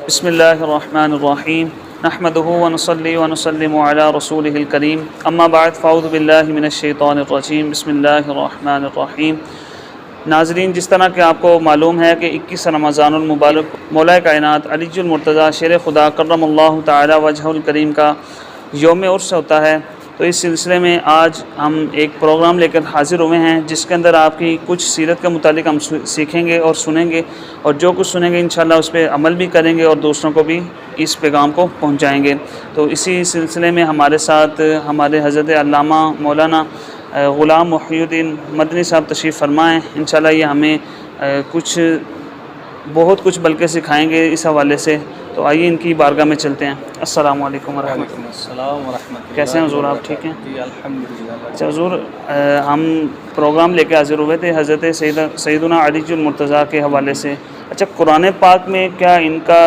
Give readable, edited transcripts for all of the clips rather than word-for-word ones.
بسم اللہ الرحمن الرحیم نحمده ونصلی ونسلم علی رسولہ الکریم اما بعد فاعوذ باللہ من الشیطان الرجیم بسم اللہ الرحمن الرحیم۔ ناظرین، جس طرح کہ آپ کو معلوم ہے کہ 21 رمضان المبارک مولا کائنات علی المرتضیٰ شیر خدا کرم اللہ تعالی وجہ الکریم کا یوم عرس ہوتا ہے، تو اس سلسلے میں آج ہم ایک پروگرام لے کر حاضر ہوئے ہیں جس کے اندر آپ کی کچھ سیرت کے متعلق ہم سیکھیں گے اور سنیں گے، اور جو کچھ سنیں گے انشاءاللہ اس پہ عمل بھی کریں گے اور دوسروں کو بھی اس پیغام کو پہنچائیں گے۔ تو اسی سلسلے میں ہمارے ساتھ ہمارے حضرت علامہ مولانا غلام محی الدین مدنی صاحب تشریف فرمائیں۔ انشاءاللہ یہ ہمیں بہت کچھ بلکہ سکھائیں گے اس حوالے سے، تو آئیے ان کی بارگاہ میں چلتے ہیں۔ السلام علیکم ورحمۃ اللہ۔ السلام ورحمۃ اللہ۔ کیسے ہیں حضور؟ آپ ٹھیک ہیں؟ جی الحمدللہ۔ اچھا حضور، ہم پروگرام لے کے حاضر ہوئے تھے حضرت سیدنا علی المرتضیٰ کے حوالے سے۔ اچھا، قرآن پاک میں کیا ان کا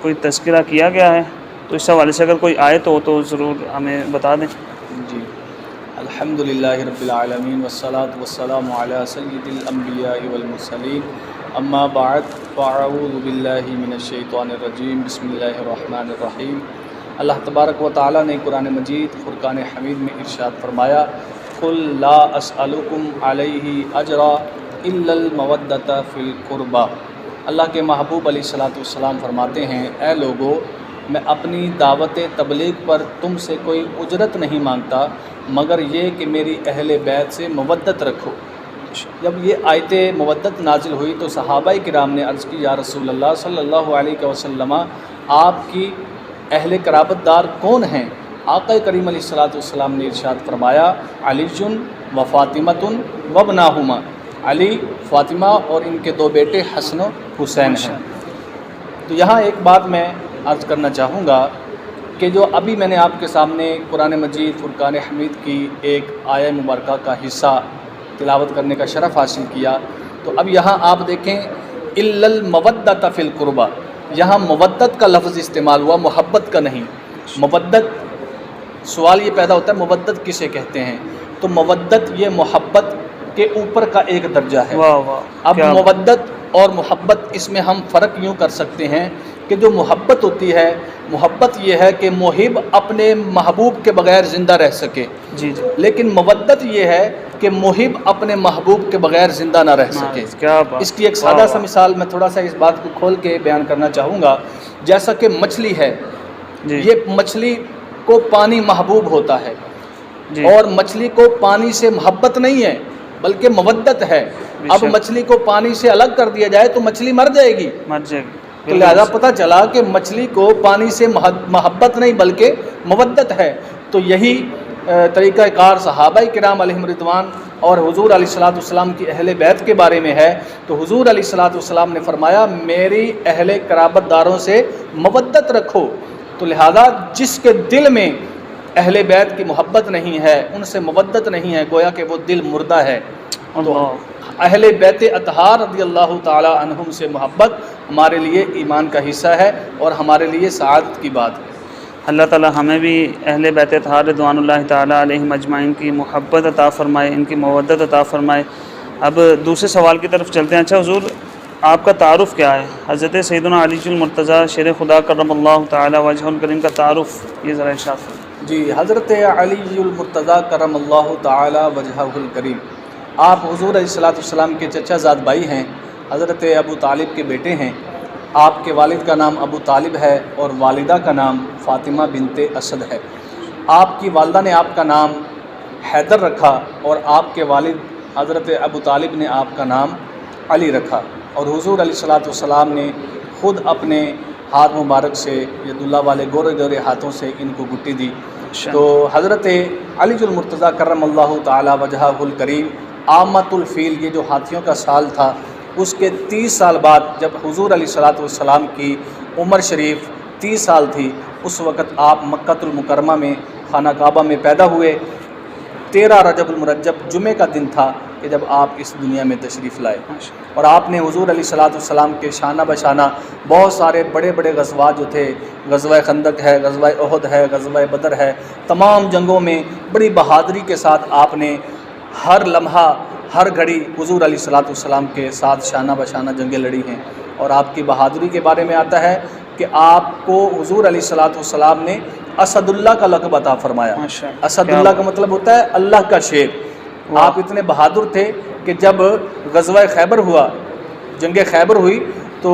کوئی تذکرہ کیا گیا ہے؟ تو اس حوالے سے اگر کوئی آیت ہو تو ضرور ہمیں بتا دیں۔ جی الحمدللہ رب العالمین والصلاة والسلام علی سید الانبیاء والمرسلین، اما بعد فاعوذ باللہ من الشیطان الرجیم، بسم اللہ الرحمن الرحیم۔ اللہ تبارک و تعالیٰ نے قرآن مجید فرقان حمید میں ارشاد فرمایا، قل لا اسألکم علیہ اجرا الا المودۃ فی القربى۔ اللہ کے محبوب علیہ الصلوۃ والسلام فرماتے ہیں، اے لوگو، میں اپنی دعوت تبلیغ پر تم سے کوئی اجرت نہیں مانگتا مگر یہ کہ میری اہل بیت سے مودت رکھو۔ جب یہ آیت مودت نازل ہوئی تو صحابہ کرام نے عرض کی، یا رسول اللہ صلی اللہ علیہ وسلم، آپ کی اہل قرابت دار کون ہیں؟ آقا کریم علیہ الصلوۃ والسلام نے ارشاد فرمایا، علی و فاطمۃ وابناہما، علی، فاطمہ اور ان کے 2 بیٹے حسن و حسین ہیں۔ تو یہاں ایک بات میں عرض کرنا چاہوں گا کہ جو ابھی میں نے آپ کے سامنے قرآن مجید فرقان حمید کی ایک آیہ مبارکہ کا حصہ تلاوت کرنے کا شرف حاصل کیا، تو اب یہاں آپ دیکھیں الا المودۃ فی القربى، یہاں مودت کا لفظ استعمال ہوا، محبت کا نہیں۔ مودت، سوال یہ پیدا ہوتا ہے مودت کسے کہتے ہیں؟ تو مودت یہ محبت کے اوپر کا ایک درجہ ہے۔ اب مودت اور محبت، اس میں ہم فرق یوں کر سکتے ہیں کہ جو محبت ہوتی ہے، محبت یہ ہے کہ محب اپنے محبوب کے بغیر زندہ رہ سکے، لیکن مودت یہ ہے کہ محب اپنے محبوب کے بغیر زندہ نہ رہ سکے۔ اس کی ایک سادہ سا مثال میں تھوڑا سا اس بات کو کھول کے بیان کرنا چاہوں گا۔ جیسا کہ مچھلی ہے، یہ مچھلی کو پانی محبوب ہوتا ہے، اور مچھلی کو پانی سے محبت نہیں ہے بلکہ مودت ہے۔ اب مچھلی کو پانی سے الگ کر دیا جائے تو مچھلی مر جائے گی۔ تو لہذا پتہ چلا کہ مچھلی کو پانی سے محبت نہیں بلکہ مودت ہے۔ تو یہی طریقہ کار صحابہ کرام علیہم رضوان اور حضور علیہ الصلوۃ والسلام کی اہل بیت کے بارے میں ہے۔ تو حضور علیہ الصلوۃ والسلام نے فرمایا، میری اہل قرابت داروں سے مودت رکھو۔ تو لہذا جس کے دل میں اہل بیت کی محبت نہیں ہے، ان سے مودت نہیں ہے، گویا کہ وہ دل مردہ ہے۔ تو اہل بیت اطہار رضی اللہ تعالی عنہم سے محبت ہمارے لیے ایمان کا حصہ ہے اور ہمارے لیے سعادت کی بات ہے۔ اللہ تعالی ہمیں بھی اہل بیت اطہار رضوان اللہ تعالی علیہم اجمعین کی محبت عطا فرمائے، ان کی مودت عطا فرمائے۔ اب دوسرے سوال کی طرف چلتے ہیں۔ اچھا حضور، آپ کا تعارف کیا ہے؟ حضرت سیدنا علی المرتضیٰ شیر خدا کرم اللہ تعالی وجہ الکریم کا تعارف یہ ذرا ارشاد فرمائیں۔ جی، حضرت علی المرتضیٰ کرم اللہ تعالی وجہ الکریم، آپ حضور علیہ الصلوۃ والسلام کے چچا زاد بھائی ہیں، حضرت ابو طالب کے بیٹے ہیں۔ آپ کے والد کا نام ابو طالب ہے اور والدہ کا نام فاطمہ بنت اسد ہے۔ آپ کی والدہ نے آپ کا نام حیدر رکھا اور آپ کے والد حضرت ابو طالب نے آپ کا نام علی رکھا، اور حضور علیہ الصلوۃ والسلام نے خود اپنے ہاتھ مبارک سے ید اللہ والے گورے گورے ہاتھوں سے ان کو گٹی دی۔ تو حضرت علی المرتضیٰ کرم اللہ تعالی وجہ الکریم عامۃ الفیل، یہ جو ہاتھیوں کا سال تھا، اس کے 30 سال بعد جب حضور علیہ الصلوۃ والسلام کی عمر شریف 30 سال تھی، اس وقت آپ مکۃ المکرمہ میں خانہ کعبہ میں پیدا ہوئے۔ 13 رجب المرجب جمعہ کا دن تھا کہ جب آپ اس دنیا میں تشریف لائے، اور آپ نے حضور علیہ الصلوۃ والسلام کے شانہ بشانہ بہت سارے بڑے بڑے غزوات جو تھے، غزوہ خندق ہے، غزوہ احد ہے، غزوہ بدر ہے، تمام جنگوں میں بڑی بہادری کے ساتھ آپ نے ہر لمحہ ہر گھڑی حضور علیہ الصلوۃ والسلام کے ساتھ شانہ بشانہ جنگیں لڑی ہیں۔ اور آپ کی بہادری کے بارے میں آتا ہے کہ آپ کو حضور علیہ الصلوۃ والسلام نے اسد اللہ کا لقب عطا فرمایا۔ اسد اللہ کا مطلب ہوتا ہے اللہ کا شیر۔ آپ اتنے بہادر تھے کہ جب غزوہ خیبر ہوا، جنگ خیبر ہوئی، تو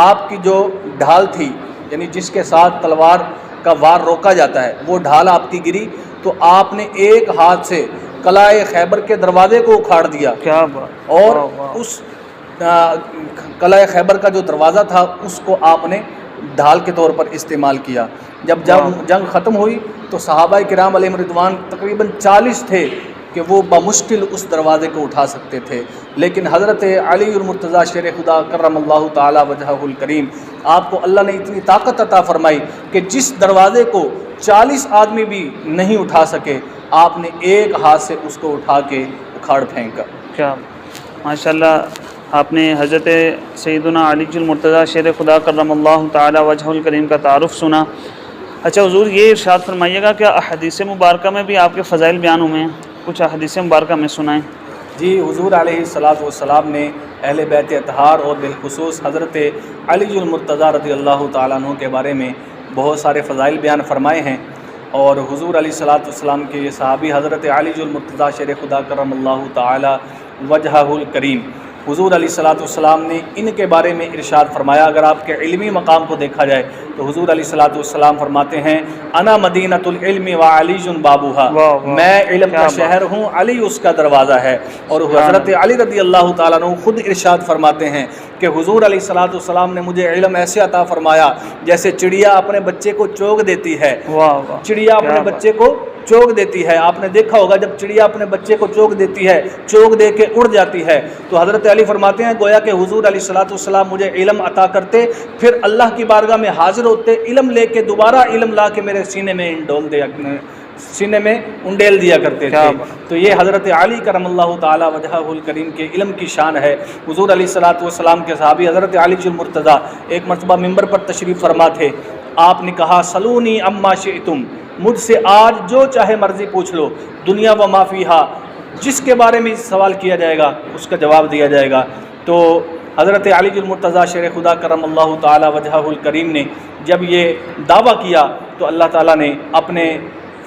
آپ کی جو ڈھال تھی، یعنی جس کے ساتھ تلوار کا وار روکا جاتا ہے، وہ ڈھال آپ کی گری، تو آپ نے ایک ہاتھ سے قلعہ خیبر کے دروازے کو اکھاڑ دیا، اور اس قلعہ خیبر کا جو دروازہ تھا اس کو آپ نے ڈھال کے طور پر استعمال کیا۔ جب جنگ ختم ہوئی تو صحابہ کرام علیہم رضوان تقریباً 40 تھے کہ وہ بمشکل اس دروازے کو اٹھا سکتے تھے، لیکن حضرت علی المرتضیٰ شیر خدا کرم اللہ تعالی وجہہ الکریم، آپ کو اللہ نے اتنی طاقت عطا فرمائی کہ جس دروازے کو 40 آدمی بھی نہیں اٹھا سکے، آپ نے ایک ہاتھ سے اس کو اٹھا کے اکھاڑ پھینکا۔ کیا ماشاءاللہ، آپ نے حضرت سیدنا علی المرتضیٰ شیر خدا کرم اللہ تعالی وجہ الکریم کا تعارف سنا۔ اچھا حضور، یہ ارشاد فرمائیے گا کہ احادیث مبارکہ میں بھی آپ کے فضائل بیان ہوئے ہیں؟ کچھ احادیث مبارکہ میں سنائیں۔ جی، حضور علیہ الصلوۃ والسلام نے اہل بیت اطہار اور بالخصوص حضرت علی المرتضیٰ رضی اللہ تعالیٰ عنہ کے بارے میں بہت سارے فضائل بیان فرمائے ہیں، اور حضور علیہ الصلوۃ والسلام کے یہ صحابی حضرت علی المرتضیٰ شیر خدا کرم اللہ تعالی وجہہ الکریم، حضور علیہ الصلوۃ والسلام نے ان کے بارے میں ارشاد فرمایا۔ اگر آپ کے علمی مقام کو دیکھا جائے تو حضور علیہ الصلوۃ والسلام فرماتے ہیں، انا مدینۃ العلم وعلی بابوہا، میں علم کا شہر ہوں، علی اس کا دروازہ ہے۔ اور حضرت علی رضی اللہ تعالیٰ عنہ خود ارشاد فرماتے ہیں کہ حضور علیہ الصلوۃ والسلام نے مجھے علم ایسے عطا فرمایا جیسے چڑیا اپنے بچے کو چوگ دیتی ہے۔ چڑیا اپنے بچے کو چوگ دیتی ہے، آپ نے دیکھا ہوگا جب چڑیا اپنے بچے کو چوگ دیتی ہے، چوگ دے کے اڑ جاتی ہے، تو حضرت علی فرماتے ہیں گویا کہ حضور علیہ الصلوۃ والسلام مجھے علم عطا کرتے، پھر اللہ کی بارگاہ میں حاضر ہوتے، علم لے کے دوبارہ علم لا کے میرے سینے میں انڈیل دیا کرتے تھے۔ تو یہ حضرت علی کرم اللہ تعالی وجہہ الکریم کے علم کی شان ہے۔ حضور علیہ الصلوۃ والسلام کے صحابی حضرت علی المرتضیٰ ایک مرتبہ ممبر پر تشریف فرما تھے، آپ نے کہا، سلونی اما شئتم، مجھ سے آج جو چاہے مرضی پوچھ لو، دنیا و ما فیہا، جس کے بارے میں سوال کیا جائے گا اس کا جواب دیا جائے گا۔ تو حضرت علی المرتضیٰ شیر خدا کرم اللہ تعالی وجہہ الکریم نے جب یہ دعویٰ کیا تو اللہ تعالیٰ نے اپنے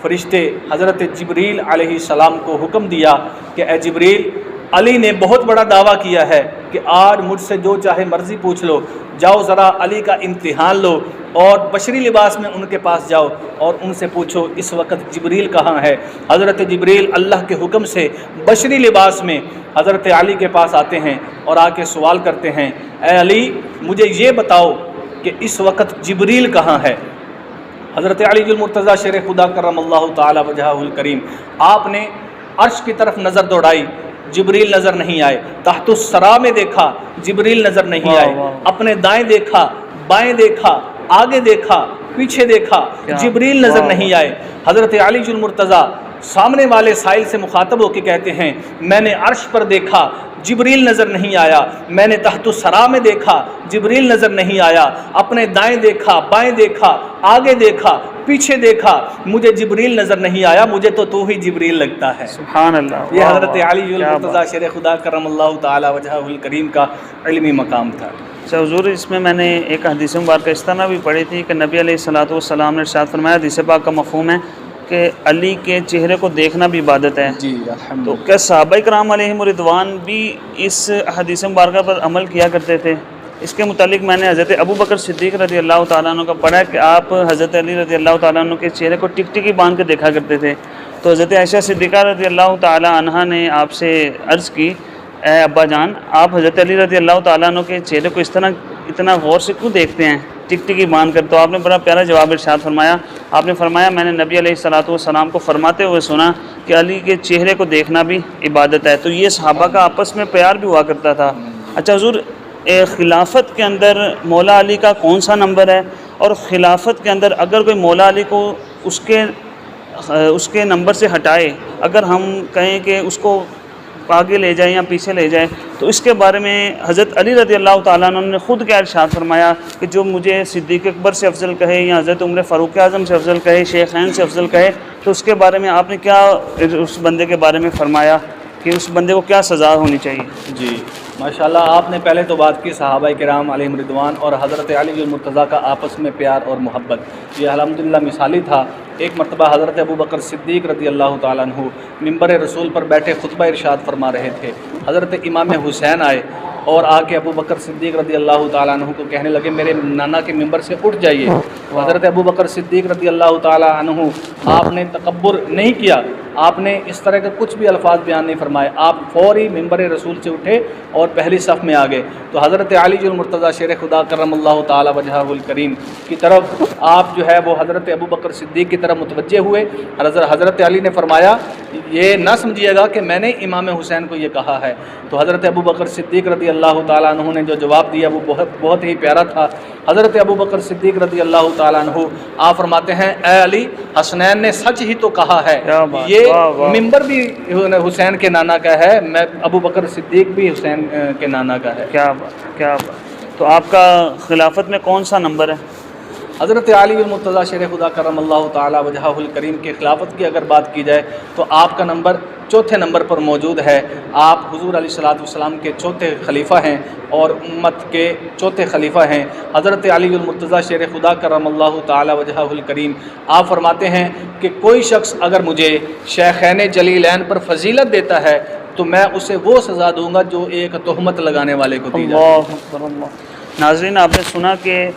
فرشتے حضرت جبریل علیہ السلام کو حکم دیا کہ اے جبریل، علی نے بہت بڑا دعویٰ کیا ہے کہ آج مجھ سے جو چاہے مرضی پوچھ لو، جاؤ ذرا علی کا امتحان لو اور بشری لباس میں ان کے پاس جاؤ اور ان سے پوچھو اس وقت جبریل کہاں ہے۔ حضرت جبریل اللہ کے حکم سے بشری لباس میں حضرت علی کے پاس آتے ہیں اور آ کے سوال کرتے ہیں، اے علی مجھے یہ بتاؤ کہ اس وقت جبریل کہاں ہے۔ حضرت علی المرتضیٰ شیر خدا کرم اللہ تعالی وجہہ الکریم، آپ نے عرش کی طرف نظر دوڑائی، جبریل نظر نہیں آئے، تحت الثری میں دیکھا، جبریل نظر نہیں آئے، اپنے دائیں دیکھا، بائیں دیکھا، آگے دیکھا، پیچھے دیکھا، جبریل نظر نہیں آئے۔ حضرت علی المرتضیٰ سامنے والے سائل سے مخاطب ہو کے کہتے ہیں، میں نے عرش پر دیکھا، جبریل نظر نہیں آیا، میں نے تحت الثری میں دیکھا، جبریل نظر نہیں آیا، اپنے دائیں دیکھا، بائیں دیکھا، آگے دیکھا، پیچھے دیکھا، مجھے جبریل نظر نہیں آیا، مجھے تو ہی جبریل لگتا ہے۔ سبحان اللہ۔ یہ حضرت علی المرتضیٰ شیر خدا کرم اللہ تعالی وجہہ الکریم کا علمی مقام تھا۔ اچھا حضور، اس میں نے ایک حدیث مبارکہ اس طرح بھی پڑھی تھی کہ نبی علیہ الصلوۃ والسلام نے ارشاد فرمایا، حدیث پاک کا مفہوم ہے کہ علی کے چہرے کو دیکھنا بھی عبادت ہے۔ جی تو الحمدللہ۔ کیا صحابہ کرام علیہم رضوان بھی اس حدیث مبارکہ پر عمل کیا کرتے تھے؟ اس کے متعلق میں نے حضرت ابو بکر صدیق رضی اللہ تعالیٰ عنہ کا پڑھا کہ آپ حضرت علی رضی اللہ تعالیٰ عنہ کے چہرے کو ٹک ٹکی باندھ کے دیکھا کرتے تھے۔ تو حضرت عائشہ صدیقہ رضی اللہ تعالیٰ عنہ نے آپ سے عرض کی، اے ابا جان، آپ حضرت علی رضی اللہ تعالیٰ عنہ کے چہرے کو اس طرح اتنا غور سے کیوں دیکھتے ہیں ٹک ٹکی باندھ کر؟ تو آپ نے بڑا پیارا جواب ارشاد فرمایا، آپ نے فرمایا، میں نے نبی علیہ الصلوۃ والسلام کو فرماتے ہوئے سنا کہ علی کے چہرے کو دیکھنا بھی عبادت ہے۔ تو یہ صحابہ کا آپس میں پیار بھی ہوا کرتا تھا۔ اچھا حضور، خلافت کے اندر مولا علی کا کون سا نمبر ہے؟ اور خلافت کے اندر اگر کوئی مولا علی کو اس کے نمبر سے ہٹائے، اگر ہم کہیں کہ اس کو آگے لے جائیں یا پیچھے لے جائیں، تو اس کے بارے میں حضرت علی رضی اللہ تعالیٰ عنہ نے خود کیا ارشاد فرمایا کہ جو مجھے صدیق اکبر سے افضل کہے یا حضرت عمر فاروق اعظم سے افضل کہے، شیخین سے افضل کہے، تو اس کے بارے میں آپ نے کیا اس بندے کے بارے میں فرمایا کہ اس بندے کو کیا سزا ہونی چاہیے؟ جی ماشاءاللہ آپ نے پہلے تو بات کی صحابہ کرام علیہم رضوان اور حضرت علی المرتضیٰ کا آپس میں پیار اور محبت، یہ الحمدللہ مثالی تھا۔ ایک مرتبہ حضرت ابو بکر صدیق رضی اللہ تعالیٰ عنہ ممبر رسول پر بیٹھے خطبہ ارشاد فرما رہے تھے۔ حضرت امام حسین آئے اور آ کے ابو بکر صدیق رضی اللہ تعالیٰ عنہ کو کہنے لگے میرے نانا کے ممبر سے اٹھ جائیے۔ تو حضرت ابو بکر صدیق رضی اللہ تعالیٰ عنہ آپ نے تکبر نہیں کیا، آپ نے اس طرح کا کچھ بھی الفاظ بیان نہیں فرمائے، آپ فوری ممبر رسول سے اٹھے اور پہلی صف میں آ گئے۔ تو حضرت علی المرتضیٰ شیر خدا کرم اللہ تعالیٰ وجہہ الکریم کی طرف آپ جو ہے وہ حضرت ابو بکر صدیق کی طرف متوجہ ہوئے۔ حضرت علی نے فرمایا یہ نہ سمجھیے گا کہ میں نے امام حسین کو یہ کہا ہے۔ تو حضرت ابو بکر صدیق رضی اللہ تعالیٰ عنہ نے جو جواب دیا وہ بہت ہی پیارا تھا۔ حضرت ابو بکر صدیق رضی اللہ تعالیٰ عنہ آپ فرماتے ہیں اے علی، حسنین نے سچ ہی تو کہا ہے، یہ ممبر بھی حسین کے نانا کا ہے، میں ابو بکر صدیق بھی حسین کے نانا کا ہے۔ کیا بات، کیا بات۔ تو آپ کا خلافت میں کون سا نمبر ہے؟ حضرت علی المرتضیٰ شیر خدا کرم اللہ تعالیٰ وجہہ الکریم کی خلافت کی اگر بات کی جائے تو آپ کا نمبر چوتھے نمبر پر موجود ہے۔ آپ حضور علیہ الصلوۃ والسلام کے چوتھے خلیفہ ہیں اور امت کے چوتھے خلیفہ ہیں۔ حضرت علی المرتضیٰ شیر خدا کرم اللہ تعالیٰ وجہہ الکریم آپ فرماتے ہیں کہ کوئی شخص اگر مجھے شیخین جلیلین پر فضیلت دیتا ہے تو میں اسے وہ سزا دوں گا جو ایک تہمت لگانے والے کو دی جاتی ہے۔ اللہ اکبر اللہ۔ ناظرین، آپ نے سنا کہ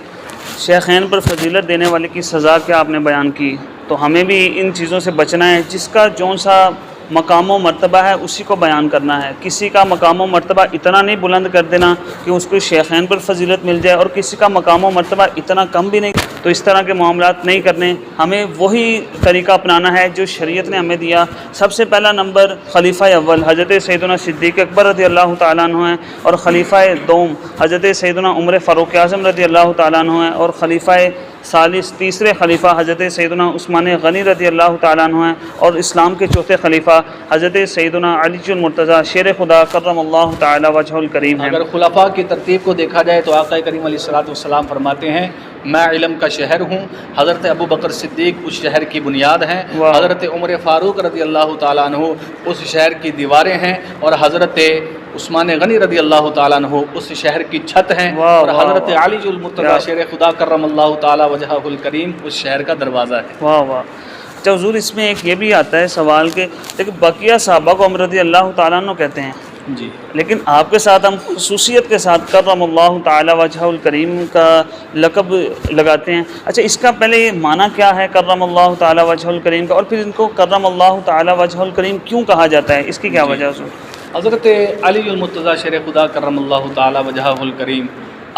شیخین پر فضیلت دینے والے کی سزا کیا آپ نے بیان کی، تو ہمیں بھی ان چیزوں سے بچنا ہے۔ جس کا جون سا مقام و مرتبہ ہے اسی کو بیان کرنا ہے، کسی کا مقام و مرتبہ اتنا نہیں بلند کر دینا کہ اس کو شیخین پر فضیلت مل جائے اور کسی کا مقام و مرتبہ اتنا کم بھی نہیں، تو اس طرح کے معاملات نہیں کرنے۔ ہمیں وہی طریقہ اپنانا ہے جو شریعت نے ہمیں دیا۔ سب سے پہلا نمبر خلیفہ اول حضرت سیدنا صدیق اکبر رضی اللہ تعالیٰ عنہ ہیں، اور خلیفہ دوم حضرت سیدنا عمر فاروق اعظم رضی اللہ تعالیٰ عنہ ہیں، اور خلیفہ ثالث تیسرے خلیفہ حضرت سیدنا عثمان غنی رضی اللہ تعالیٰ عنہ ہیں، اور اسلام کے چوتھے خلیفہ حضرت سیدنا علی المرتضیٰ شیر خدا کرم اللہ تعالیٰ وجہ الکریم ہیں۔ اگر خلفاء کی ترتیب کو دیکھا جائے تو آقا کریم علیہ الصلوۃ والسلام فرماتے ہیں میں علم کا شہر ہوں، حضرت ابو بکر صدیق اس شہر کی بنیاد ہیں، حضرت عمر فاروق رضی اللہ تعالیٰ عنہ اس شہر کی دیواریں ہیں، اور حضرت عثمان غنی رضی اللہ تعالیٰ عنہ اس شہر کی چھت ہیں، اور حضرت علی المرتضیٰ شیر خدا کرم اللہ تعالیٰ وجہہ الکریم اس شہر کا دروازہ ہے۔ واہ واہ۔ اچھا حضور، اس میں ایک یہ بھی آتا ہے سوال کہ لیکن بقیہ صحابہ کو عمر رضی اللہ تعالیٰ عنہ کہتے ہیں، جی، لیکن آپ کے ساتھ ہم خصوصیت کے ساتھ کرم اللہ تعالیٰ وجہ الکریم کا لقب لگاتے ہیں۔ اچھا، اس کا پہلے یہ معنی کیا ہے کرم اللہ تعالیٰ وجہ الکریم کا، اور پھر ان کو کرم اللہ تعالیٰ وجہ الکریم کیوں کہا جاتا ہے، اس کی کیا وجہ ہے؟ حضرت علی المرتضیٰ شیر خدا کرم اللہ تعالیٰ وجہہ الکریم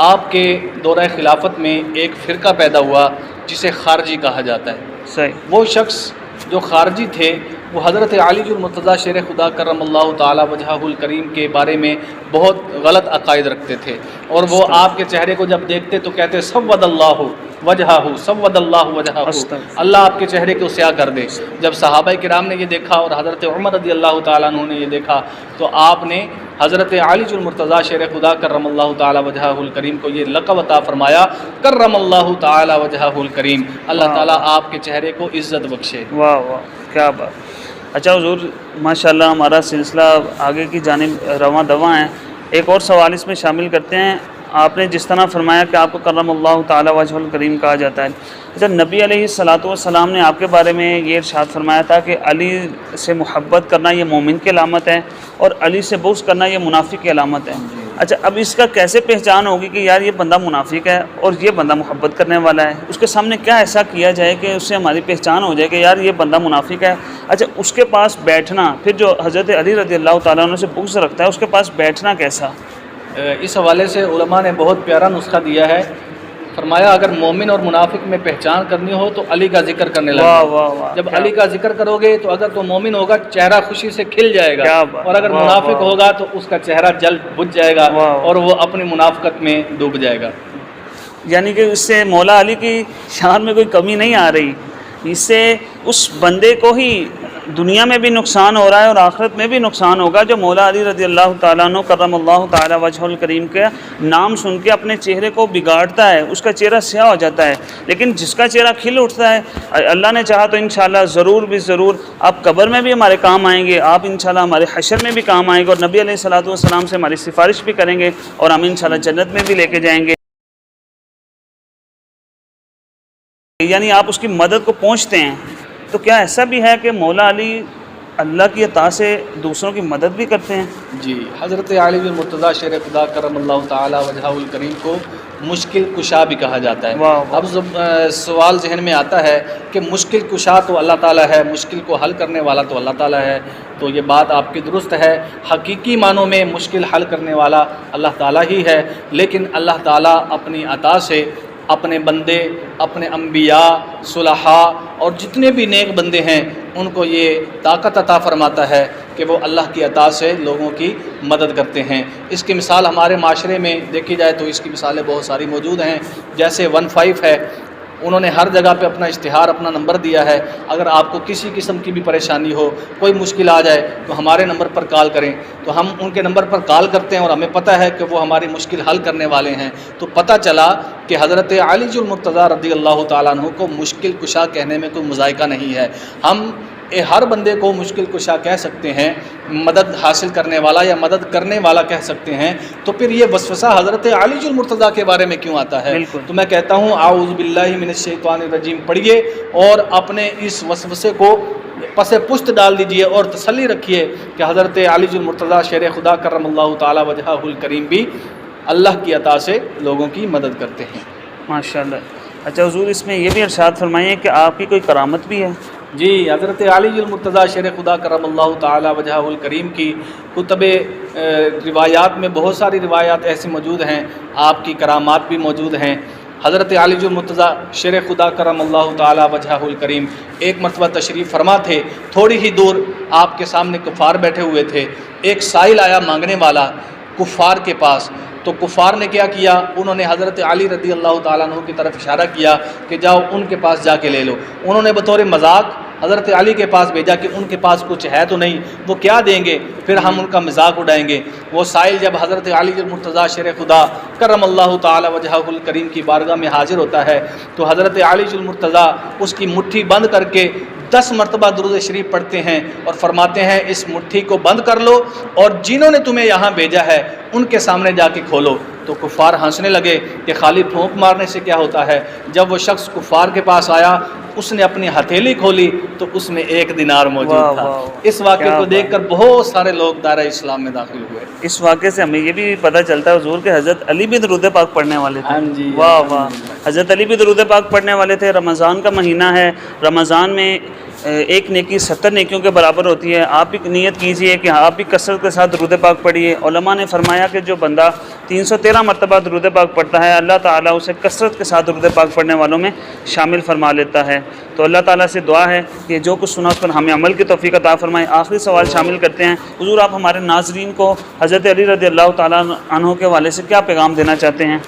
آپ کے دورہ خلافت میں ایک فرقہ پیدا ہوا جسے خارجی کہا جاتا ہے۔ صحیح۔ وہ شخص جو خارجی تھے وہ حضرت علی المرتضیٰ شیر خدا کرم اللہ تعالیٰ وجہہ الکریم کے بارے میں بہت غلط عقائد رکھتے تھے، اور وہ آپ کے چہرے کو جب دیکھتے تو کہتے سود اللہ وجہہ، سود اللہ وجہہ، اللہ آپ کے چہرے کو سیاہ کر دے۔ جب صحابہ کرام نے یہ دیکھا اور حضرت عمر رضی اللہ تعالیٰ عنہ نے یہ دیکھا تو آپ نے حضرت علی المرتضیٰ شیر خدا کرم اللہ تعالیٰ وجہہ الکریم کو یہ لقب عطا فرمایا کرم اللہ تعالیٰ وجہہ الکریم، اللہ تعالیٰ آپ کے چہرے کو عزت بخشے۔ واہ واہ، کیا بات۔ اچھا حضور، ماشاءاللہ ہمارا سلسلہ آگے کی جانب رواں دواں ہے۔ ایک اور سوال اس میں شامل کرتے ہیں۔ آپ نے جس طرح فرمایا کہ آپ کو کرم اللہ تعالیٰ وجہ الکریم کہا جاتا ہے، اچھا نبی علیہ الصلوۃ والسلام نے آپ کے بارے میں یہ ارشاد فرمایا تھا کہ علی سے محبت کرنا یہ مومن کی علامت ہے، اور علی سے بغض کرنا یہ منافق کی علامت ہے۔ اچھا، اب اس کا کیسے پہچان ہوگی کہ یار یہ بندہ منافق ہے اور یہ بندہ محبت کرنے والا ہے؟ اس کے سامنے کیا ایسا کیا جائے کہ اس سے ہماری پہچان ہو جائے کہ یار یہ بندہ منافق ہے؟ اچھا، اس کے پاس بیٹھنا، پھر جو حضرت علی رضی اللہ تعالیٰ عنہ سے بغض رکھتا ہے اس کے پاس بیٹھنا کیسا؟ اس حوالے سے علماء نے بہت پیارا نسخہ دیا ہے۔ فرمایا اگر مومن اور منافق میں پہچان کرنی ہو تو علی کا ذکر کرنے لگا۔ جب علی کا ذکر کرو گے تو اگر تو مومن ہوگا چہرہ خوشی سے کھل جائے گا، اور اگر منافق ہوگا تو اس کا چہرہ جلد بجھ جائے گا اور وہ اپنی منافقت میں ڈوب جائے گا۔ یعنی کہ اس سے مولا علی کی شان میں کوئی کمی نہیں آ رہی، اس سے اس بندے کو ہی دنیا میں بھی نقصان ہو رہا ہے اور آخرت میں بھی نقصان ہوگا جو مولا علی رضی اللہ تعالیٰ عنہ کرم اللہ تعالیٰ وجہ الکریم کا نام سن کے اپنے چہرے کو بگاڑتا ہے، اس کا چہرہ سیاہ ہو جاتا ہے، لیکن جس کا چہرہ کھل اٹھتا ہے اللہ نے چاہا تو انشاءاللہ ضرور بھی ضرور آپ قبر میں بھی ہمارے کام آئیں گے، آپ انشاءاللہ ہمارے حشر میں بھی کام آئیں گے، اور نبی علیہ الصلوۃ والسلام سے ہماری سفارش بھی کریں گے اور ہم انشاءاللہ جنت میں بھی لے کے جائیں گے۔ یعنی آپ اس کی مدد کو پہنچتے ہیں، تو کیا ایسا بھی ہے کہ مولا علی اللہ کی عطا سے دوسروں کی مدد بھی کرتے ہیں؟ جی، حضرت علی بن مرتضیٰ شیر خدا کرم اللہ تعالی وجہہ الکریم کو مشکل کشا بھی کہا جاتا ہے۔ واہ اب سوال ذہن میں آتا ہے کہ مشکل کشا تو اللہ تعالیٰ ہے، مشکل کو حل کرنے والا تو اللہ تعالیٰ ہے، تو یہ بات آپ کی درست ہے، حقیقی معنوں میں مشکل حل کرنے والا اللہ تعالیٰ ہی ہے، لیکن اللہ تعالیٰ اپنی عطا سے اپنے بندے، اپنے انبیاء، صلحاء اور جتنے بھی نیک بندے ہیں ان کو یہ طاقت عطا فرماتا ہے کہ وہ اللہ کی عطا سے لوگوں کی مدد کرتے ہیں۔ اس کی مثال ہمارے معاشرے میں دیکھی جائے تو اس کی مثالیں بہت ساری موجود ہیں، جیسے 15 ہے، انہوں نے ہر جگہ پہ اپنا اشتہار، اپنا نمبر دیا ہے، اگر آپ کو کسی قسم کی بھی پریشانی ہو، کوئی مشکل آ جائے تو ہمارے نمبر پر کال کریں، تو ہم ان کے نمبر پر کال کرتے ہیں اور ہمیں پتہ ہے کہ وہ ہماری مشکل حل کرنے والے ہیں۔ تو پتہ چلا کہ حضرت علی المرتضیٰ رضی اللہ تعالیٰ عنہ کو مشکل کشا کہنے میں کوئی مذائقہ نہیں ہے، ہم ہر بندے کو مشکل کشا کہہ سکتے ہیں، مدد حاصل کرنے والا یا مدد کرنے والا کہہ سکتے ہیں، تو پھر یہ وسوسہ حضرت علی المرتضیٰ کے بارے میں کیوں آتا ہے؟ تو میں کہتا ہوں اعوذ باللہ من الشیطان الرجیم پڑھیے اور اپنے اس وسوسے کو پس پشت ڈال دیجئے اور تسلی رکھیے کہ حضرت علی المرتضیٰ شیر خدا کرم اللہ تعالی وجہہ الکریم بھی اللہ کی عطا سے لوگوں کی مدد کرتے ہیں۔ ماشاءاللہ۔ اچھا حضور، اس میں یہ بھی ارشاد فرمائیے کہ آپ کی کوئی کرامت بھی ہے؟ جی، حضرت علی المرتضیٰ شیر خدا کرم اللہ تعالی وجہہ الکریم کی کتب روایات میں بہت ساری روایات ایسی موجود ہیں، آپ کی کرامات بھی موجود ہیں۔ حضرت علی المرتضیٰ شیر خدا کرم اللہ تعالی وجہہ الکریم ایک مرتبہ تشریف فرما تھے، تھوڑی ہی دور آپ کے سامنے کفار بیٹھے ہوئے تھے، ایک سائل آیا مانگنے والا کفار کے پاس، تو کفار نے کیا کیا، انہوں نے حضرت علی رضی اللہ تعالیٰ عنہ کی طرف اشارہ کیا کہ جاؤ ان کے پاس جا کے لے لو، انہوں نے بطور مذاق حضرت علی کے پاس بھیجا کہ ان کے پاس کچھ ہے تو نہیں، وہ کیا دیں گے، پھر ہم ان کا مذاق اڑائیں گے۔ وہ سائل جب حضرت علی المرتضیٰ شیر خدا کرم اللہ تعالی وجہہ الکریم کی بارگاہ میں حاضر ہوتا ہے تو حضرت علی المرتضیٰ اس کی مٹھی بند کر کے 10 مرتبہ درود شریف پڑھتے ہیں اور فرماتے ہیں اس مٹھی کو بند کر لو اور جنہوں نے تمہیں یہاں بھیجا ہے ان کے سامنے جا کے کھولو۔ تو کفار ہنسنے لگے کہ خالی پھونک مارنے سے کیا ہوتا ہے۔ جب وہ شخص کفار کے پاس آیا، اس نے اپنی ہتھیلی کھولی تو اس میں 1 دینار موجود تھا۔ اس واقعے کو دیکھ کر بہت سارے لوگ دائرہ اسلام میں داخل ہوئے۔ اس واقعے سے ہمیں یہ بھی پتہ چلتا ہے حضور کہ حضرت علی بھی درود پاک پڑھنے والے تھے۔ ہاں جی، واہ واہ، حضرت علی بھی درود پاک پڑھنے والے تھے۔ رمضان کا مہینہ ہے، رمضان میں ایک نیکی 70 نیکیوں کے برابر ہوتی ہے۔ آپ بھی نیت کیجئے کہ آپ بھی کثرت کے ساتھ درود پاک پڑھیے۔ علماء نے فرمایا کہ جو بندہ 313 مرتبہ درود پاک پڑھتا ہے، اللہ تعالیٰ اسے کثرت کے ساتھ درود پاک پڑھنے والوں میں شامل فرما لیتا ہے۔ تو اللہ تعالیٰ سے دعا ہے کہ جو کچھ سنا اس پر ہمیں عمل کی توفیق عطا فرمائے۔ آخری سوال شامل کرتے ہیں، حضور آپ ہمارے ناظرین کو حضرت علی رضی اللہ تعالیٰ عنہ کے حوالے سے کیا پیغام دینا چاہتے ہیں؟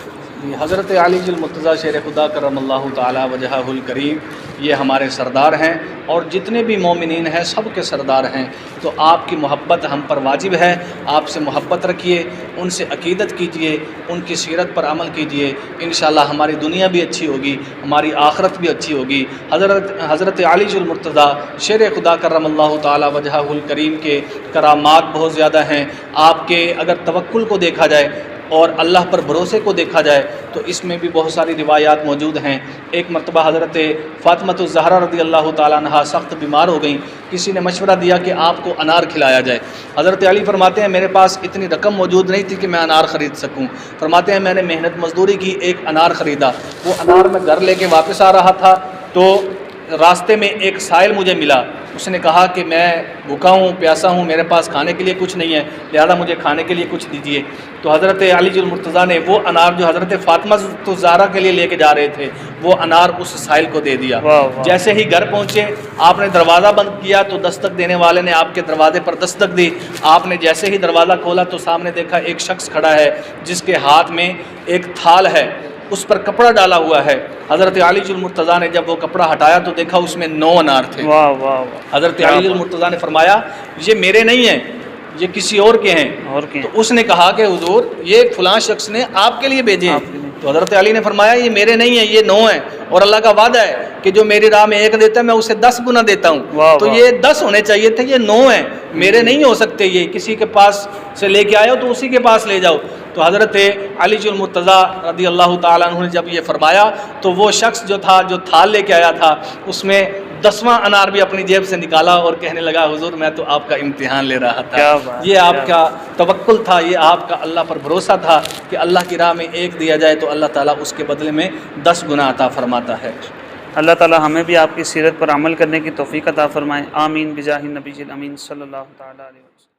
حضرت علی المرتضیٰ شیر خدا کرم اللہ تعالی وجہہ الکریم یہ ہمارے سردار ہیں اور جتنے بھی مومنین ہیں سب کے سردار ہیں، تو آپ کی محبت ہم پر واجب ہے۔ آپ سے محبت رکھیے، ان سے عقیدت کیجئے، ان کی سیرت پر عمل کیجئے، انشاءاللہ ہماری دنیا بھی اچھی ہوگی، ہماری آخرت بھی اچھی ہوگی۔ حضرت علی المرتضیٰ شیر خدا کرم اللہ تعالی وجہہ الکریم کے کرامات بہت زیادہ ہیں۔ آپ کے اگر توکل کو دیکھا جائے اور اللہ پر بھروسے کو دیکھا جائے تو اس میں بھی بہت ساری روایات موجود ہیں۔ ایک مرتبہ حضرت فاطمہ الزہرا رضی اللہ تعالیٰ عنہا سخت بیمار ہو گئیں، کسی نے مشورہ دیا کہ آپ کو انار کھلایا جائے۔ حضرت علی فرماتے ہیں میرے پاس اتنی رقم موجود نہیں تھی کہ میں انار خرید سکوں، فرماتے ہیں میں نے محنت مزدوری کی، ایک انار خریدا، وہ انار میں گھر لے کے واپس آ رہا تھا تو راستے میں ایک سائل مجھے ملا، اس نے کہا کہ میں بھوکا ہوں، پیاسا ہوں، میرے پاس کھانے کے لیے کچھ نہیں ہے، لہذا مجھے کھانے کے لیے کچھ دیجیے۔ تو حضرت علی المرتضیٰ نے وہ انار جو حضرت فاطمہ الزہرا کے لیے لے کے جا رہے تھے وہ انار اس سائل کو دے دیا۔ جیسے ہی گھر پہنچے آپ نے دروازہ بند کیا تو دستک دینے والے نے آپ کے دروازے پر دستک دی، آپ نے جیسے ہی دروازہ کھولا تو سامنے دیکھا ایک شخص کھڑا ہے جس کے ہاتھ میں ایک تھال ہے، اس پر کپڑا ڈالا ہوا ہے. حضرت علی المرتضیٰ نے جب وہ کپڑا ہٹایا تو دیکھا اس میں 9 انار تھے. واہ واہ واہ. حضرت علی المرتضیٰ نے فرمایا یہ میرے نہیں ہیں، یہ کسی اور کے ہیں. اور کیا؟ تو اس نے کہا کہ حضور یہ فلاں شخص نے آپ کے لیے بھیجے ہیں. تو حضرت علی نے فرمایا یہ میرے نہیں ہیں، یہ 9 ہیں، اور اللہ کا وعدہ ہے کہ جو میری راہ میں 1 دیتا ہے میں اسے 10 گنا دیتا ہوں. تو یہ 10 ہونے چاہیے تھے، یہ 9 ہیں، میرے نہیں ہو سکتے. یہ کسی کے پاس سے لے کے آئے ہو تو اسی کے پاس لے جاؤ. تو حضرت علی المرتضیٰ رضی اللہ تعالیٰ عنہ نے جب یہ فرمایا تو وہ شخص جو تھا، جو تھال لے کے آیا تھا، اس میں 10واں انار بھی اپنی جیب سے نکالا اور کہنے لگا حضور میں تو آپ کا امتحان لے رہا تھا. یہ آپ کا توکل تھا، یہ آپ کا اللہ پر بھروسہ تھا کہ اللہ کی راہ میں 1 دیا جائے تو اللہ تعالیٰ اس کے بدلے میں 10 گنا عطا فرماتا ہے. اللہ تعالیٰ ہمیں بھی آپ کی سیرت پر عمل کرنے کی توفیق عطا فرمائے. آمین بجاہ النبی الامین صلی اللہ تعالیٰ علیہ وسلم.